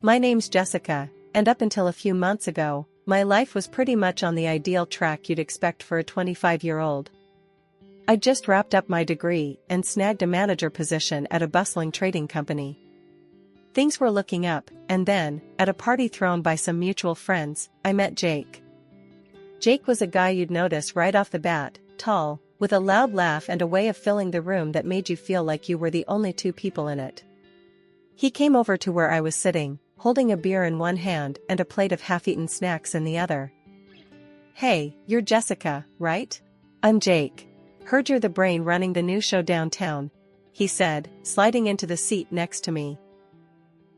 My name's Jessica, and up until a few months ago, my life was pretty much on the ideal track you'd expect for a 25-year-old. I'd just wrapped up my degree and snagged a manager position at a bustling trading company. Things were looking up, and then, at a party thrown by some mutual friends, I met Jake. Jake was a guy you'd notice right off the bat, tall, with a loud laugh and a way of filling the room that made you feel like you were the only two people in it. He came over to where I was sitting, holding a beer in one hand and a plate of half-eaten snacks in the other. "Hey, you're Jessica, right?" "I'm Jake. Heard you're the brain running the new show downtown," he said, sliding into the seat next to me.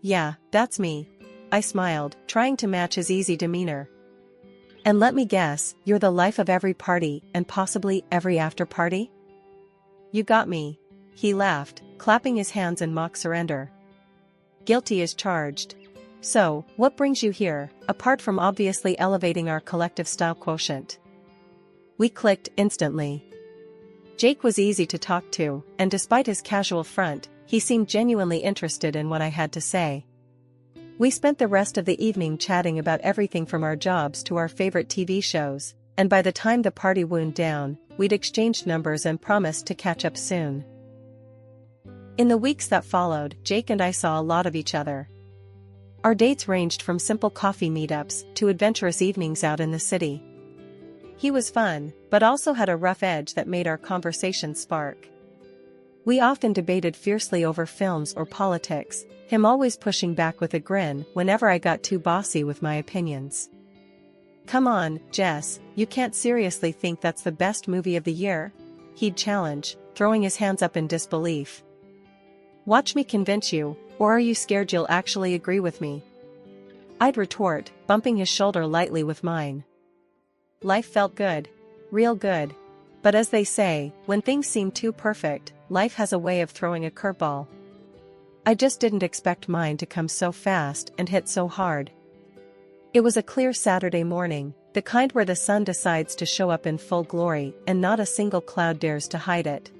"Yeah, that's me," I smiled, trying to match his easy demeanor. "And let me guess, you're the life of every party and possibly every after-party?" "You got me," he laughed, clapping his hands in mock surrender. "Guilty as charged. So, what brings you here, apart from obviously elevating our collective style quotient?" We clicked instantly. Jake was easy to talk to, and despite his casual front, he seemed genuinely interested in what I had to say. We spent the rest of the evening chatting about everything from our jobs to our favorite TV shows, and by the time the party wound down, we'd exchanged numbers and promised to catch up soon. In the weeks that followed, Jake and I saw a lot of each other. Our dates ranged from simple coffee meetups to adventurous evenings out in the city. He was fun, but also had a rough edge that made our conversation spark. We often debated fiercely over films or politics, him always pushing back with a grin whenever I got too bossy with my opinions. "Come on, Jess, you can't seriously think that's the best movie of the year?" he'd challenge, throwing his hands up in disbelief. "Watch me convince you, or are you scared you'll actually agree with me?" I'd retort, bumping his shoulder lightly with mine. Life felt good. Real good. But as they say, when things seem too perfect, life has a way of throwing a curveball. I just didn't expect mine to come so fast and hit so hard. It was a clear Saturday morning, the kind where the sun decides to show up in full glory and not a single cloud dares to hide it.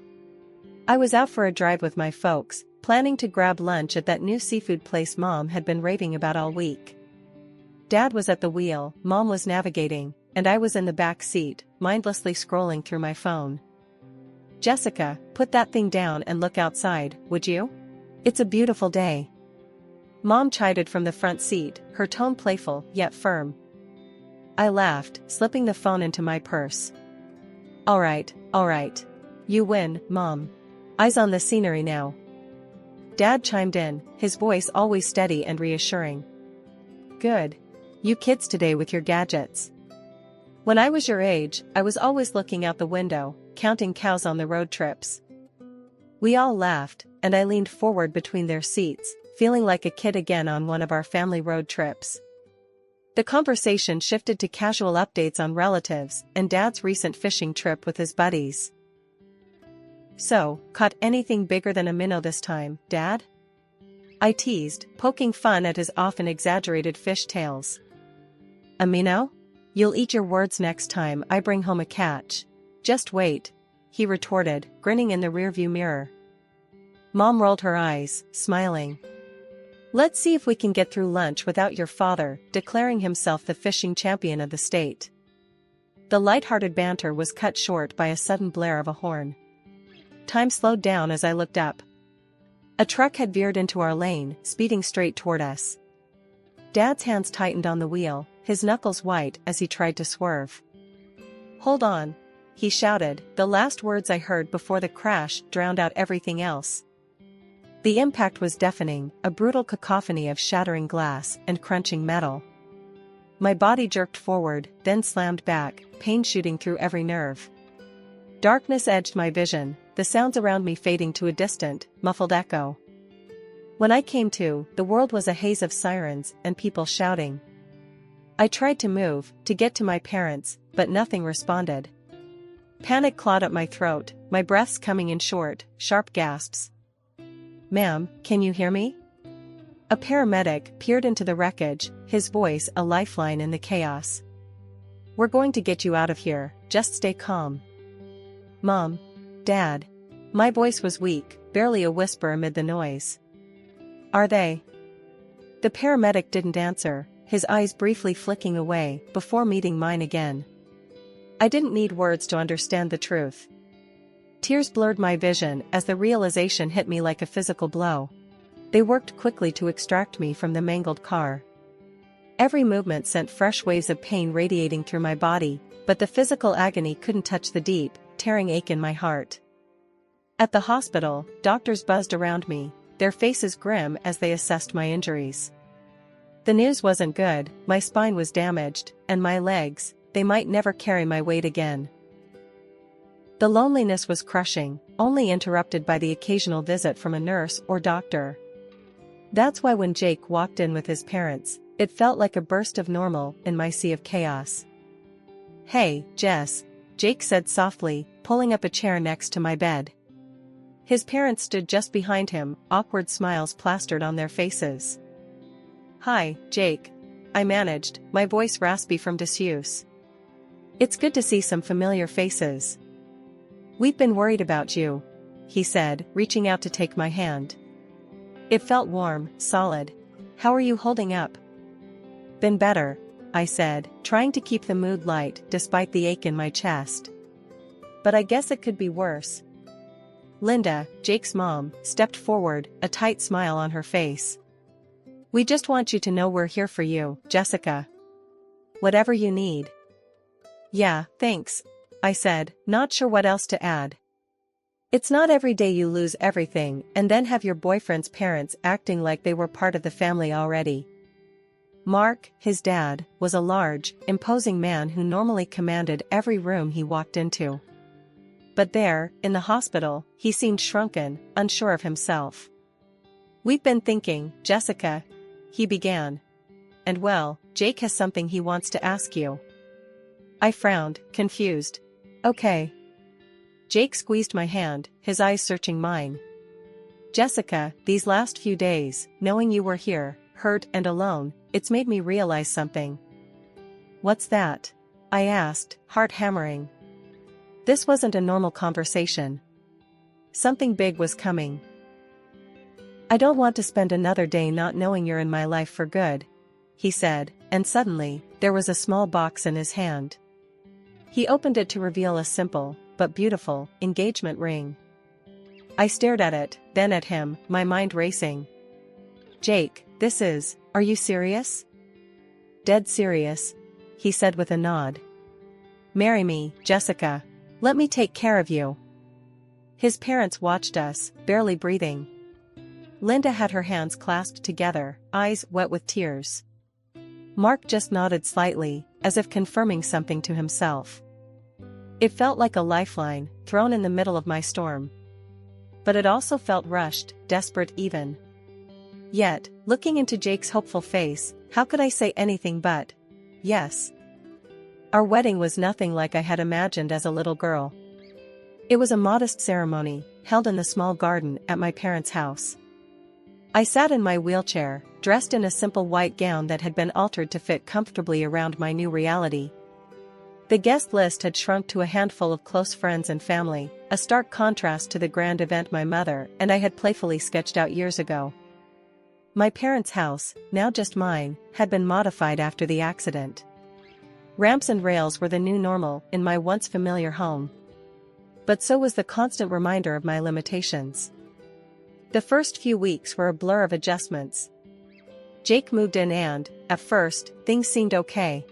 I was out for a drive with my folks, planning to grab lunch at that new seafood place Mom had been raving about all week. Dad was at the wheel, Mom was navigating, and I was in the back seat, mindlessly scrolling through my phone. "Jessica, put that thing down and look outside, would you? It's a beautiful day." Mom chided from the front seat, her tone playful yet firm. I laughed, slipping the phone into my purse. All right. You win, Mom. Eyes on the scenery now." Dad chimed in, his voice always steady and reassuring. "Good. You kids today with your gadgets. When I was your age, I was always looking out the window, counting cows on the road trips." We all laughed, and I leaned forward between their seats, feeling like a kid again on one of our family road trips. The conversation shifted to casual updates on relatives and Dad's recent fishing trip with his buddies. "So, caught anything bigger than a minnow this time, Dad?" I teased, poking fun at his often exaggerated fish tales. "A minnow? You'll eat your words next time I bring home a catch. Just wait," he retorted, grinning in the rearview mirror. Mom rolled her eyes, smiling. "Let's see if we can get through lunch without your father declaring himself the fishing champion of the state." The light-hearted banter was cut short by a sudden blare of a horn. Time slowed down as I looked up. A truck had veered into our lane, speeding straight toward us. Dad's hands tightened on the wheel, his knuckles white as he tried to swerve. "Hold on," he shouted, the last words I heard before the crash drowned out everything else. The impact was deafening, a brutal cacophony of shattering glass and crunching metal. My body jerked forward, then slammed back, pain shooting through every nerve. Darkness edged my vision, the sounds around me fading to a distant, muffled echo. When I came to, the world was a haze of sirens and people shouting. I tried to move, to get to my parents, but nothing responded. Panic clawed at my throat, my breaths coming in short, sharp gasps. "Ma'am, can you hear me?" A paramedic peered into the wreckage, his voice a lifeline in the chaos. "We're going to get you out of here, just stay calm." "Mom? Dad?" My voice was weak, barely a whisper amid the noise. "Are they The paramedic didn't answer, his eyes briefly flicking away before meeting mine again. I didn't need words to understand the truth. Tears blurred my vision as the realization hit me like a physical blow. They worked quickly to extract me from the mangled car. Every movement sent fresh waves of pain radiating through my body, but the physical agony couldn't touch the deep, tearing ache in my heart. At the hospital, doctors buzzed around me, their faces grim as they assessed my injuries. The news wasn't good, my spine was damaged, and my legs, they might never carry my weight again. The loneliness was crushing, only interrupted by the occasional visit from a nurse or doctor. That's why when Jake walked in with his parents, it felt like a burst of normal in my sea of chaos. "Hey, Jess," Jake said softly, pulling up a chair next to my bed. His parents stood just behind him, awkward smiles plastered on their faces. "Hi, Jake," I managed, my voice raspy from disuse. "It's good to see some familiar faces." "We've been worried about you," he said, reaching out to take my hand. It felt warm, solid. "How are you holding up?" "Been better," I said, trying to keep the mood light despite the ache in my chest. "But I guess it could be worse." Linda, Jake's mom, stepped forward, a tight smile on her face. "We just want you to know we're here for you, Jessica. Whatever you need." "Yeah, thanks," I said, not sure what else to add. It's not every day you lose everything and then have your boyfriend's parents acting like they were part of the family already. Mark, his dad, was a large, imposing man who normally commanded every room he walked into. But there, in the hospital, he seemed shrunken, unsure of himself. "We've been thinking, Jessica," he began. "And well, Jake has something he wants to ask you." I frowned, confused. "Okay." Jake squeezed my hand, his eyes searching mine. "Jessica, these last few days, knowing you were here, hurt and alone, it's made me realize something." "What's that?" I asked, heart hammering. This wasn't a normal conversation. Something big was coming. "I don't want to spend another day not knowing you're in my life for good," he said, and suddenly, there was a small box in his hand. He opened it to reveal a simple, but beautiful, engagement ring. I stared at it, then at him, my mind racing. "Jake, are you serious?" "Dead serious," he said with a nod. "Marry me, Jessica. Let me take care of you." His parents watched us, barely breathing. Linda had her hands clasped together, eyes wet with tears. Mark just nodded slightly, as if confirming something to himself. It felt like a lifeline, thrown in the middle of my storm. But it also felt rushed, desperate even. Yet, looking into Jake's hopeful face, how could I say anything but, yes? Our wedding was nothing like I had imagined as a little girl. It was a modest ceremony, held in the small garden at my parents' house. I sat in my wheelchair, dressed in a simple white gown that had been altered to fit comfortably around my new reality. The guest list had shrunk to a handful of close friends and family, a stark contrast to the grand event my mother and I had playfully sketched out years ago. My parents' house, now just mine, had been modified after the accident. Ramps and rails were the new normal in my once familiar home. But so was the constant reminder of my limitations. The first few weeks were a blur of adjustments. Jake moved in and, at first, things seemed okay.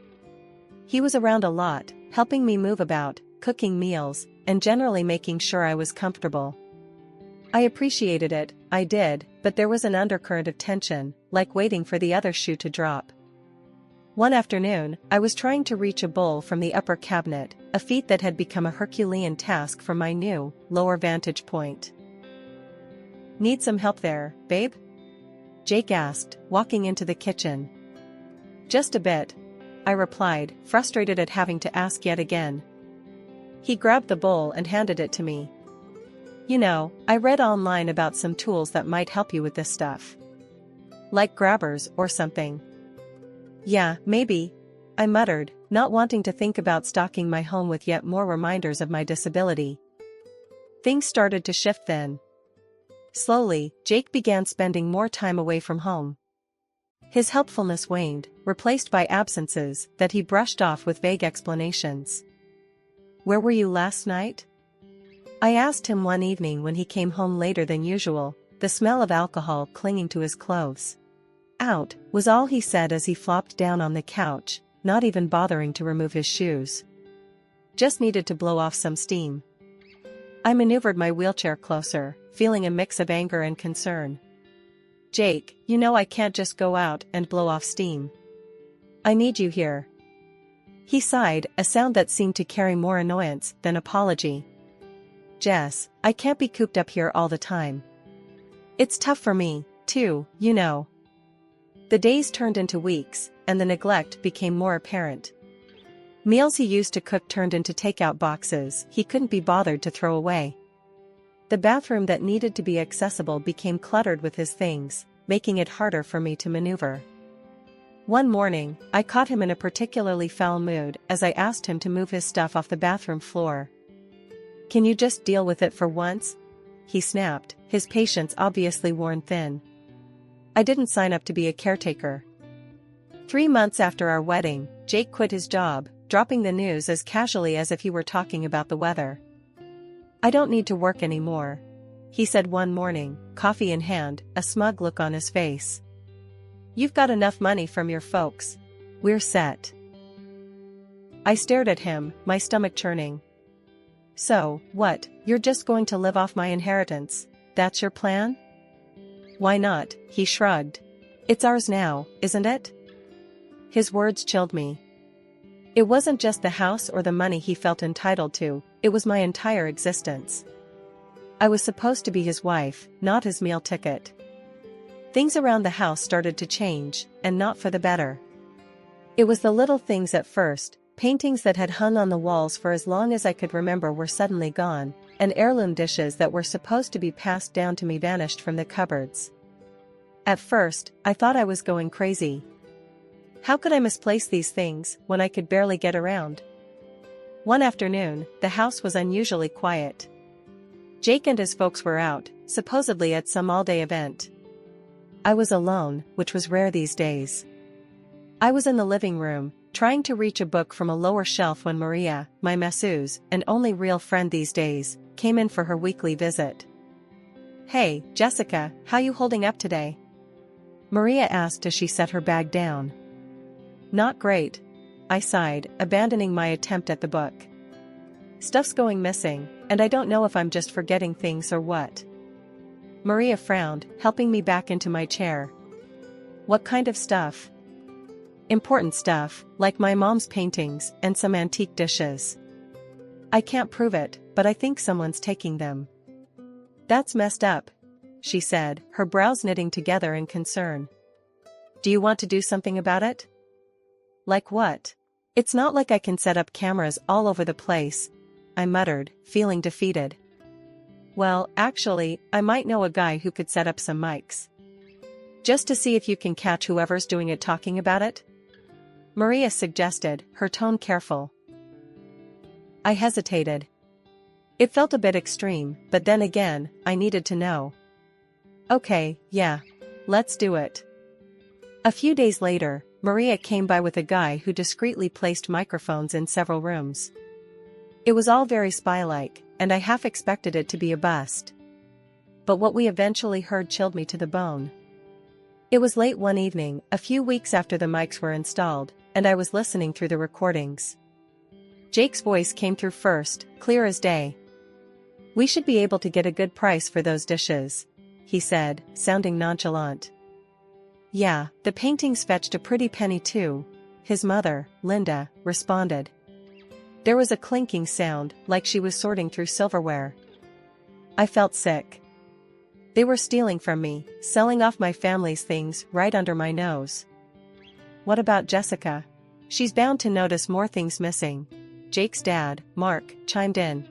He was around a lot, helping me move about, cooking meals, and generally making sure I was comfortable. I appreciated it, I did, but there was an undercurrent of tension, like waiting for the other shoe to drop. One afternoon, I was trying to reach a bowl from the upper cabinet, a feat that had become a Herculean task from my new, lower vantage point. "Need some help there, babe?" Jake asked, walking into the kitchen. "Just a bit," I replied, frustrated at having to ask yet again. He grabbed the bowl and handed it to me. "You know, I read online about some tools that might help you with this stuff. Like grabbers or something." "Yeah, maybe," I muttered, not wanting to think about stocking my home with yet more reminders of my disability. Things started to shift then. Slowly, Jake began spending more time away from home. His helpfulness waned, replaced by absences that he brushed off with vague explanations. "Where were you last night?" I asked him one evening when he came home later than usual, the smell of alcohol clinging to his clothes. "Out," was all he said as he flopped down on the couch, not even bothering to remove his shoes. "Just needed to blow off some steam." I maneuvered my wheelchair closer, feeling a mix of anger and concern. "Jake, you know I can't just go out and blow off steam. I need you here." He sighed, a sound that seemed to carry more annoyance than apology. "Jess, I can't be cooped up here all the time. It's tough for me, too, you know." The days turned into weeks, and the neglect became more apparent. Meals he used to cook turned into takeout boxes he couldn't be bothered to throw away. The bathroom that needed to be accessible became cluttered with his things, making it harder for me to maneuver. One morning, I caught him in a particularly foul mood as I asked him to move his stuff off the bathroom floor. "Can you just deal with it for once?" he snapped, his patience obviously worn thin. I didn't sign up to be a caretaker. 3 months after our wedding, Jake quit his job, dropping the news as casually as if he were talking about the weather. "I don't need to work anymore," he said one morning, coffee in hand, a smug look on his face. "You've got enough money from your folks. We're set." I stared at him, my stomach churning. "So, what, you're just going to live off my inheritance? That's your plan?" "Why not?" he shrugged. "It's ours now, isn't it?" His words chilled me. It wasn't just the house or the money he felt entitled to, it was my entire existence. I was supposed to be his wife, not his meal ticket. Things around the house started to change, and not for the better. It was the little things at first. Paintings that had hung on the walls for as long as I could remember were suddenly gone, and heirloom dishes that were supposed to be passed down to me vanished from the cupboards. At first, I thought I was going crazy. How could I misplace these things when I could barely get around? One afternoon, the house was unusually quiet. Jake and his folks were out, supposedly at some all-day event. I was alone, which was rare these days. I was in the living room, trying to reach a book from a lower shelf when Maria, my masseuse, and only real friend these days, came in for her weekly visit. "Hey, Jessica, how you holding up today?" Maria asked as she set her bag down. "Not great," I sighed, abandoning my attempt at the book. "Stuff's going missing, and I don't know if I'm just forgetting things or what." Maria frowned, helping me back into my chair. "What kind of stuff?" "Important stuff, like my mom's paintings and some antique dishes. I can't prove it, but I think someone's taking them." "That's messed up," she said, her brows knitting together in concern. "Do you want to do something about it?" "Like what?" "It's not like I can set up cameras all over the place," I muttered, feeling defeated. "Well, actually, I might know a guy who could set up some mics. Just to see if you can catch whoever's doing it talking about it?" Maria suggested, her tone careful. I hesitated. It felt a bit extreme, but then again, I needed to know. "Okay, yeah. Let's do it." A few days later, Maria came by with a guy who discreetly placed microphones in several rooms. It was all very spy-like, and I half expected it to be a bust. But what we eventually heard chilled me to the bone. It was late one evening, a few weeks after the mics were installed, and I was listening through the recordings. Jake's voice came through first, clear as day. "We should be able to get a good price for those dishes," he said, sounding nonchalant. "Yeah, the paintings fetched a pretty penny too," his mother, Linda, responded. There was a clinking sound, like she was sorting through silverware. I felt sick. They were stealing from me, selling off my family's things right under my nose. "What about Jessica? She's bound to notice more things missing," Jake's dad, Mark, chimed in.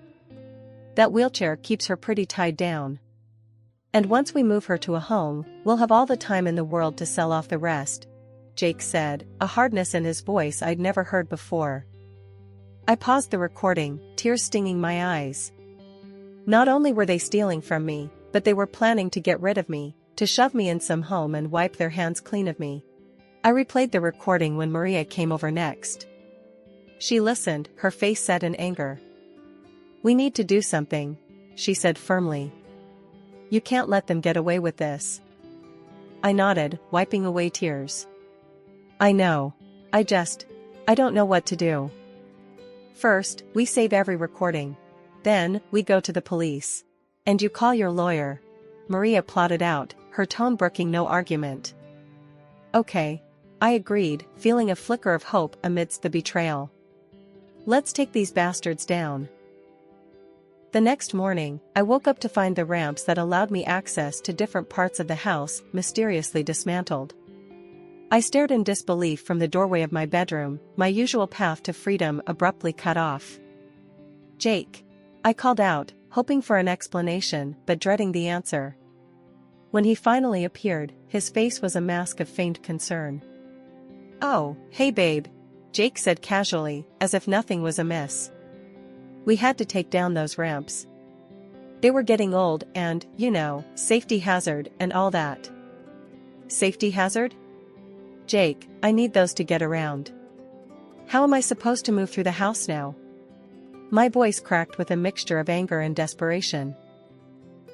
"That wheelchair keeps her pretty tied down. And once we move her to a home, we'll have all the time in the world to sell off the rest," Jake said, a hardness in his voice I'd never heard before. I paused the recording, tears stinging my eyes. Not only were they stealing from me, but they were planning to get rid of me, to shove me in some home and wipe their hands clean of me. I replayed the recording when Maria came over next. She listened, her face set in anger. "We need to do something," she said firmly. "You can't let them get away with this." I nodded, wiping away tears. "I know. I don't know what to do. First, we save every recording. Then, we go to the police. And you call your lawyer." Maria plotted out, her tone brooking no argument. "Okay," I agreed, feeling a flicker of hope amidst the betrayal. "Let's take these bastards down." The next morning, I woke up to find the ramps that allowed me access to different parts of the house mysteriously dismantled. I stared in disbelief from the doorway of my bedroom, my usual path to freedom abruptly cut off. "Jake," I called out, hoping for an explanation but dreading the answer. When he finally appeared, his face was a mask of feigned concern. "Oh, hey babe," Jake said casually, as if nothing was amiss. "We had to take down those ramps. They were getting old and, safety hazard and all that." "Safety hazard? Jake, I need those to get around. How am I supposed to move through the house now?" My voice cracked with a mixture of anger and desperation.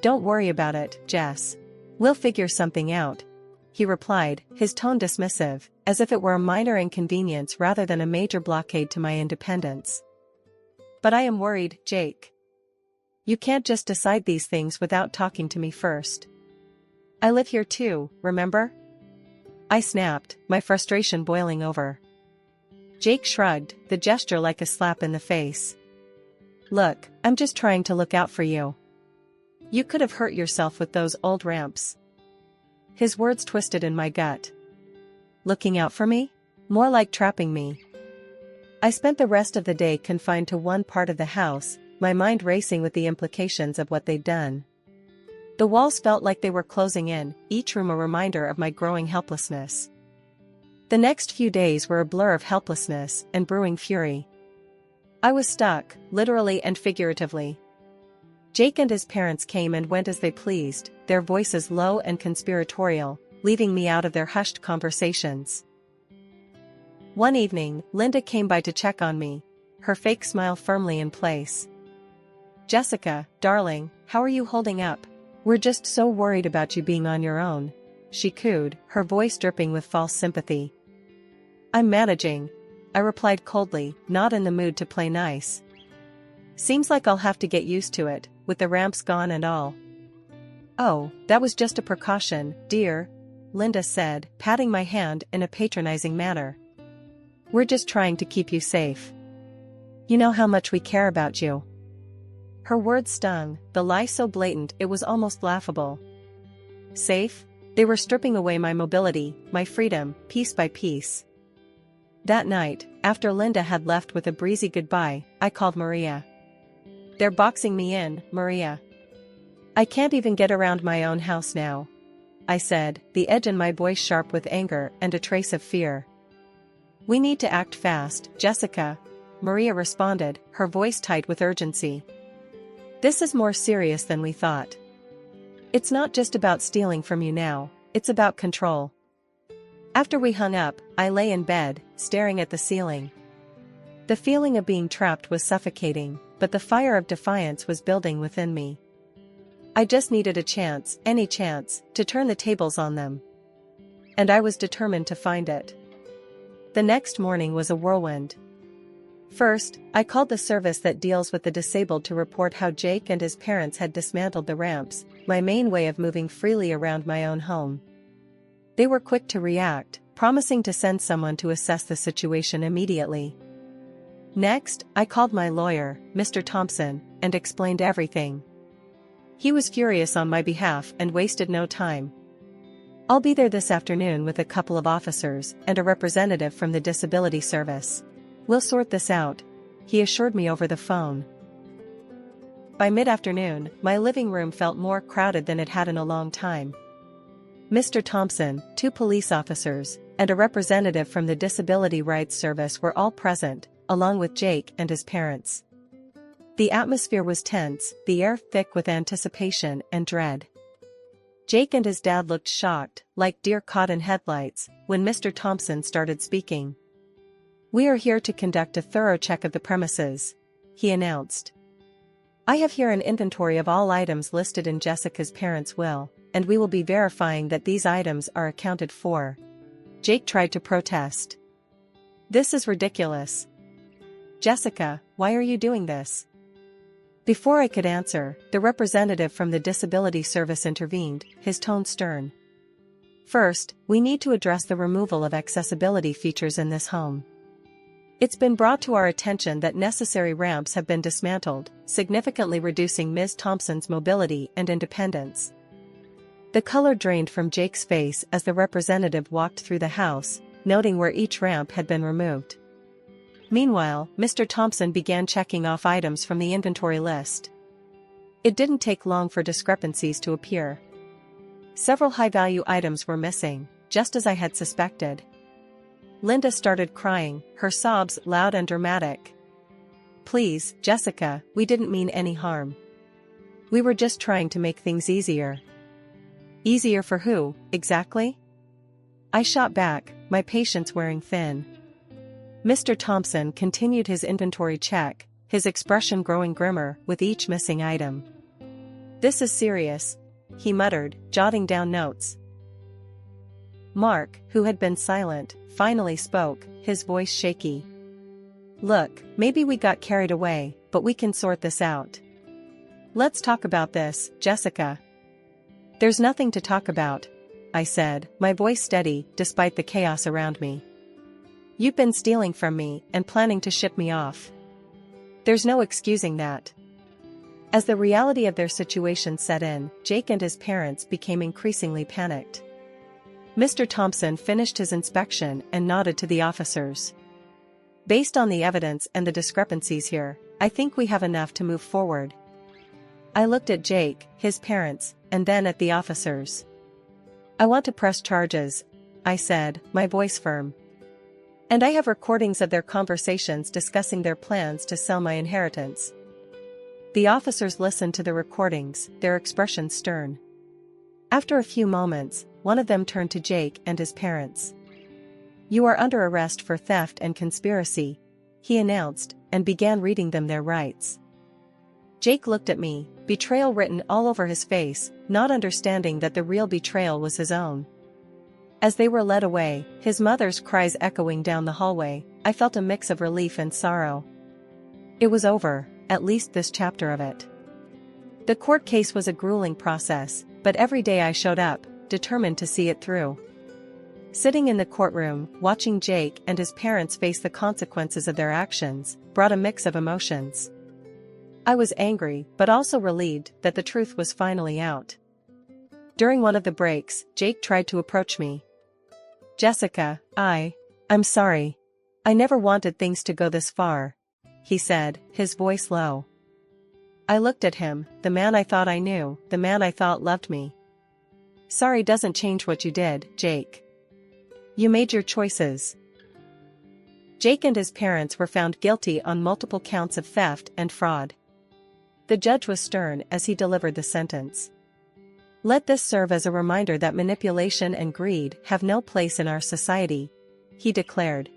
"Don't worry about it, Jess. We'll figure something out," he replied, his tone dismissive, as if it were a minor inconvenience rather than a major blockade to my independence. "But I am worried, Jake. You can't just decide these things without talking to me first. I live here too, remember?" I snapped, my frustration boiling over. Jake shrugged, the gesture like a slap in the face. "Look, I'm just trying to look out for you. You could have hurt yourself with those old ramps." His words twisted in my gut. Looking out for me? More like trapping me. I spent the rest of the day confined to one part of the house, my mind racing with the implications of what they'd done. The walls felt like they were closing in, each room a reminder of my growing helplessness. The next few days were a blur of helplessness and brewing fury. I was stuck, literally and figuratively. Jake and his parents came and went as they pleased, their voices low and conspiratorial, leaving me out of their hushed conversations. One evening, Linda came by to check on me, her fake smile firmly in place. "Jessica, darling, how are you holding up? We're just so worried about you being on your own," she cooed, her voice dripping with false sympathy. "I'm managing," I replied coldly, not in the mood to play nice. "Seems like I'll have to get used to it, with the ramps gone and all." "Oh, that was just a precaution, dear," Linda said, patting my hand in a patronizing manner. "We're just trying to keep you safe. You know how much we care about you." Her words stung, the lie so blatant it was almost laughable. Safe? They were stripping away my mobility, my freedom, piece by piece. That night, after Linda had left with a breezy goodbye, I called Maria. "They're boxing me in, Maria. I can't even get around my own house now," I said, the edge in my voice sharp with anger and a trace of fear. "We need to act fast, Jessica," Maria responded, her voice tight with urgency. "This is more serious than we thought. It's not just about stealing from you now, it's about control." After we hung up, I lay in bed, staring at the ceiling. The feeling of being trapped was suffocating, but the fire of defiance was building within me. I just needed a chance, any chance, to turn the tables on them. And I was determined to find it. The next morning was a whirlwind. First, I called the service that deals with the disabled to report how Jake and his parents had dismantled the ramps, my main way of moving freely around my own home. They were quick to react, promising to send someone to assess the situation immediately. Next, I called my lawyer, Mr. Thompson, and explained everything. He was furious on my behalf and wasted no time. "I'll be there this afternoon with a couple of officers and a representative from the disability service. We'll sort this out," he assured me over the phone. By mid-afternoon, my living room felt more crowded than it had in a long time. Mr. Thompson, 2 police officers, and a representative from the Disability Rights Service were all present, along with Jake and his parents. The atmosphere was tense, the air thick with anticipation and dread. Jake and his dad looked shocked, like deer caught in headlights, when Mr. Thompson started speaking. "We are here to conduct a thorough check of the premises," he announced. "I have here an inventory of all items listed in Jessica's parents' will, and we will be verifying that these items are accounted for." Jake tried to protest. "This is ridiculous. Jessica, why are you doing this?" Before I could answer, the representative from the Disability Service intervened, his tone stern. "First, we need to address the removal of accessibility features in this home. It's been brought to our attention that necessary ramps have been dismantled, significantly reducing Ms. Thompson's mobility and independence." The color drained from Jake's face as the representative walked through the house, noting where each ramp had been removed. Meanwhile, Mr. Thompson began checking off items from the inventory list. It didn't take long for discrepancies to appear. Several high-value items were missing, just as I had suspected. Linda started crying, her sobs loud and dramatic. "Please, Jessica, we didn't mean any harm. We were just trying to make things easier." "Easier for who, exactly?" I shot back, my patience wearing thin. Mr. Thompson continued his inventory check, his expression growing grimmer with each missing item. "This is serious," he muttered, jotting down notes. Mark, who had been silent, finally spoke, his voice shaky. "Look, maybe we got carried away, but we can sort this out. Let's talk about this, Jessica." "There's nothing to talk about," I said, my voice steady despite the chaos around me. "You've been stealing from me and planning to ship me off. There's no excusing that." As the reality of their situation set in, Jake and his parents became increasingly panicked. Mr. Thompson finished his inspection and nodded to the officers. "Based on the evidence and the discrepancies here, I think we have enough to move forward." I looked at Jake, his parents, and then at the officers. "I want to press charges," I said, my voice firm. "And I have recordings of their conversations discussing their plans to sell my inheritance." The officers listened to the recordings, their expressions stern. After a few moments, one of them turned to Jake and his parents. "You are under arrest for theft and conspiracy," he announced, and began reading them their rights. Jake looked at me, betrayal written all over his face, not understanding that the real betrayal was his own. As they were led away, his mother's cries echoing down the hallway, I felt a mix of relief and sorrow. It was over, at least this chapter of it. The court case was a grueling process, but every day I showed up, determined to see it through. Sitting in the courtroom, watching Jake and his parents face the consequences of their actions, brought a mix of emotions. I was angry, but also relieved that the truth was finally out. During one of the breaks, Jake tried to approach me. "Jessica, I'm sorry. I never wanted things to go this far," he said, his voice low. I looked at him, the man I thought I knew, the man I thought loved me. "Sorry doesn't change what you did, Jake. You made your choices." Jake and his parents were found guilty on multiple counts of theft and fraud. The judge was stern as he delivered the sentence. "Let this serve as a reminder that manipulation and greed have no place in our society," he declared.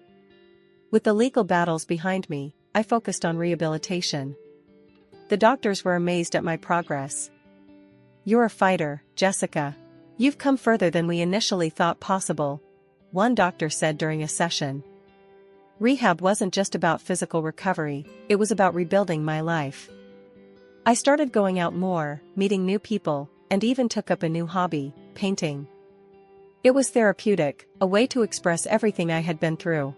With the legal battles behind me, I focused on rehabilitation. The doctors were amazed at my progress. "You're a fighter, Jessica. You've come further than we initially thought possible," one doctor said during a session. Rehab wasn't just about physical recovery, it was about rebuilding my life. I started going out more, meeting new people, and even took up a new hobby, painting. It was therapeutic, a way to express everything I had been through.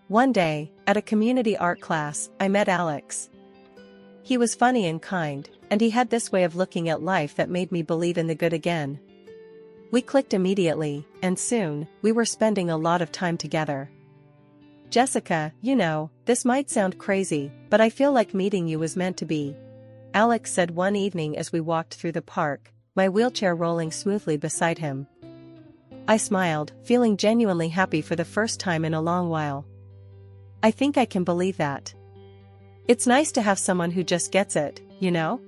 One day, at a community art class, I met Alex. He was funny and kind, and he had this way of looking at life that made me believe in the good again. We clicked immediately, and soon, we were spending a lot of time together. "Jessica, you know, this might sound crazy, but I feel like meeting you was meant to be," Alex said one evening as we walked through the park, my wheelchair rolling smoothly beside him. I smiled, feeling genuinely happy for the first time in a long while. "I think I can believe that. It's nice to have someone who just gets it, you know?"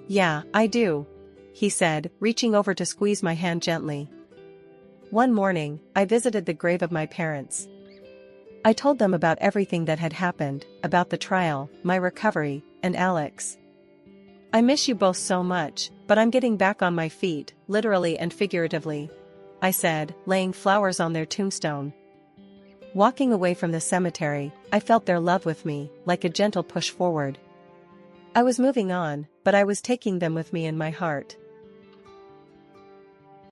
"Yeah, I do," he said, reaching over to squeeze my hand gently. One morning, I visited the grave of my parents. I told them about everything that had happened, about the trial, my recovery, and Alex. "I miss you both so much, but I'm getting back on my feet, literally and figuratively," I said, laying flowers on their tombstone. Walking away from the cemetery, I felt their love with me, like a gentle push forward. I was moving on, but I was taking them with me in my heart.